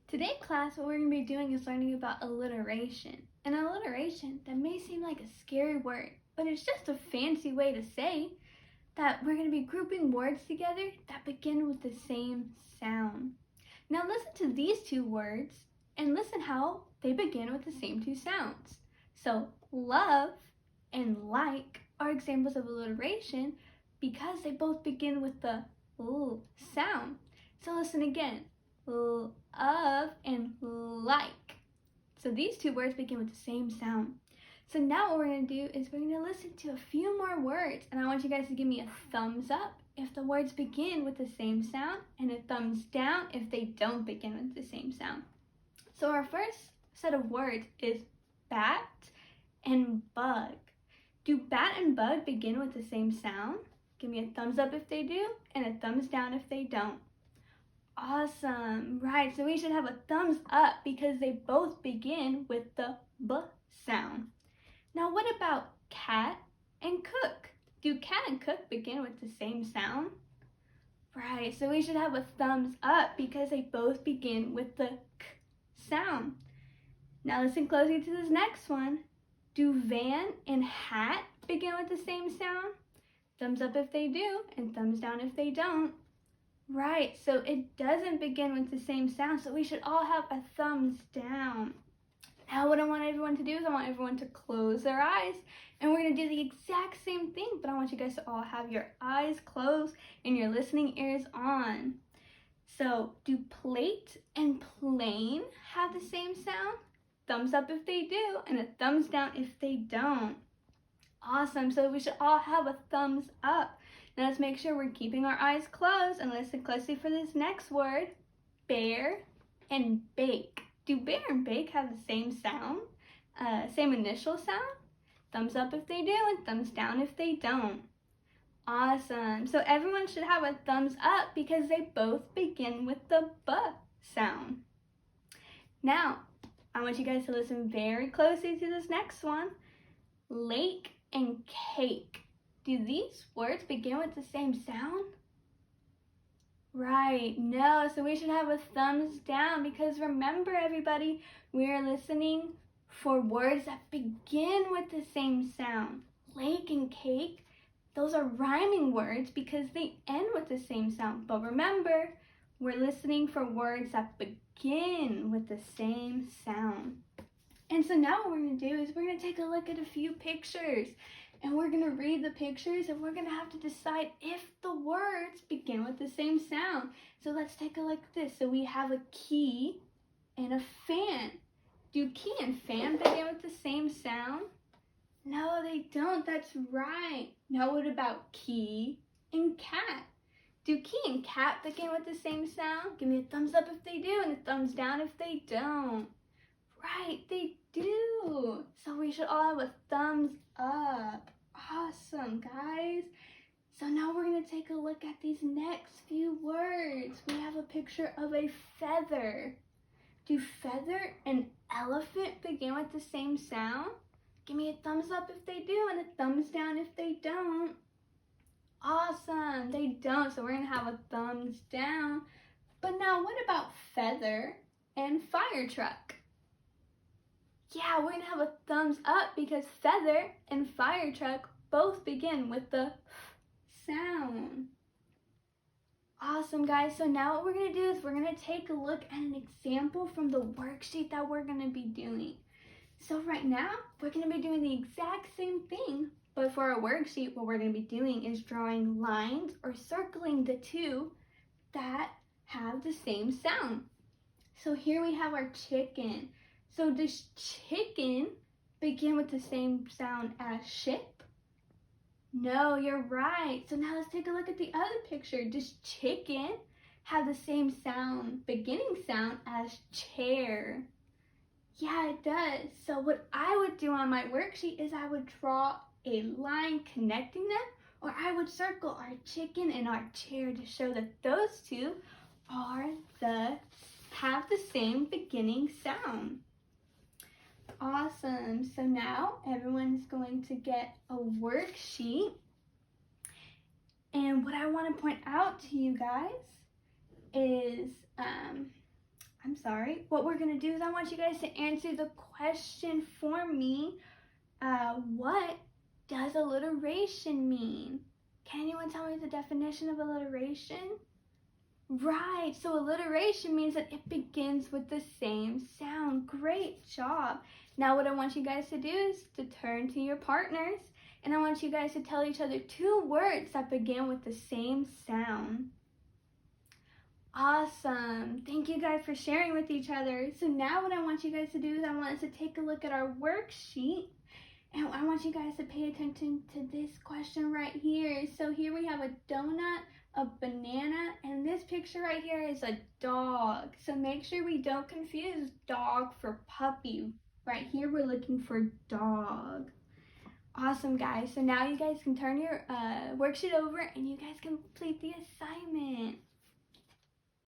Today, class, what we're going to be doing is learning about alliteration. And alliteration, that may seem like a scary word, but it's just a fancy way to say that we're going to be grouping words together that begin with the same sound. Now listen to these two words and listen how they begin with the same two sounds. So love and like are examples of alliteration because they both begin with the L sound. So listen again. Of and like. So these two words begin with the same sound. So now what we're going to do is we're going to listen to a few more words, and I want you guys to give me a thumbs up if the words begin with the same sound and a thumbs down if they don't begin with the same sound. So our first set of words is bat and bug. Do bat and bug begin with the same sound? Give me a thumbs up if they do and a thumbs down if they don't. Awesome, right, so we should have a thumbs up because they both begin with the B sound. Now what about cat and cook? Do cat and cook begin with the same sound? Right, so we should have a thumbs up because they both begin with the K sound. Now listen closely to this next one. Do van and hat begin with the same sound? Thumbs up if they do and thumbs down if they don't. Right, so it doesn't begin with the same sound, so we should all have a thumbs down. Now what I want everyone to do is I want everyone to close their eyes, and we're going to do the exact same thing, but I want you guys to all have your eyes closed and your listening ears on. So do plate and plane have the same sound? Thumbs up if they do, and a thumbs down if they don't. Awesome, so we should all have a thumbs up. Now let's make sure we're keeping our eyes closed and listen closely for this next word, bear and bake. Do bear and bake have the same sound, same initial sound? Thumbs up if they do and thumbs down if they don't. Awesome, so everyone should have a thumbs up because they both begin with the B sound. Now, I want you guys to listen very closely to this next one, lake and cake. Do these words begin with the same sound? Right, no, so we should have a thumbs down because remember everybody, we are listening for words that begin with the same sound. Lake and cake, those are rhyming words because they end with the same sound. But remember, we're listening for words that begin with the same sound. And so now what we're going to do is we're going to take a look at a few pictures. And we're going to read the pictures and we're going to have to decide if the words begin with the same sound. So let's take a look at this. So we have a key and a fan. Do key and fan begin with the same sound? No, they don't. That's right. Now what about key and cat? Do key and cat begin with the same sound? Give me a thumbs up if they do and a thumbs down if they don't. Right, they do. So we should all have a thumbs up. Awesome, guys. So now we're going to take a look at these next few words. We have a picture of a feather. Do feather and elephant begin with the same sound? Give me a thumbs up if they do and a thumbs down if they don't. Awesome, they don't. So we're going to have a thumbs down. But now what about feather and fire truck? Yeah, we're going to have a thumbs up because feather and fire truck both begin with the F sound. Awesome, guys. So now what we're going to do is we're going to take a look at an example from the worksheet that we're going to be doing. So right now, we're going to be doing the exact same thing, but for our worksheet, what we're going to be doing is drawing lines or circling the two that have the same sound. So here we have our chicken. So does chicken begin with the same sound as ship? No, you're right. So now let's take a look at the other picture. Does chicken have the same sound, beginning sound as chair? Yeah, it does. So what I would do on my worksheet is I would draw a line connecting them, or I would circle our chicken and our chair to show that those two have the same beginning sound. Awesome. So now everyone's going to get a worksheet. And what I want to point out to you guys is What we're going to do is I want you guys to answer the question for me. What does alliteration mean? Can anyone tell me the definition of alliteration? Right, so alliteration means that it begins with the same sound. Great job. Now what I want you guys to do is to turn to your partners, and I want you guys to tell each other 2 words that begin with the same sound. Awesome. Thank you guys for sharing with each other. So now what I want you guys to do is I want us to take a look at our worksheet. And I want you guys to pay attention to this question right here. So here we have a donut, a banana, and this picture right here is a dog. So make sure we don't confuse dog for puppy. Right here we're looking for dog. Awesome, guys. So now you guys can turn your worksheet over and you guys complete the assignment.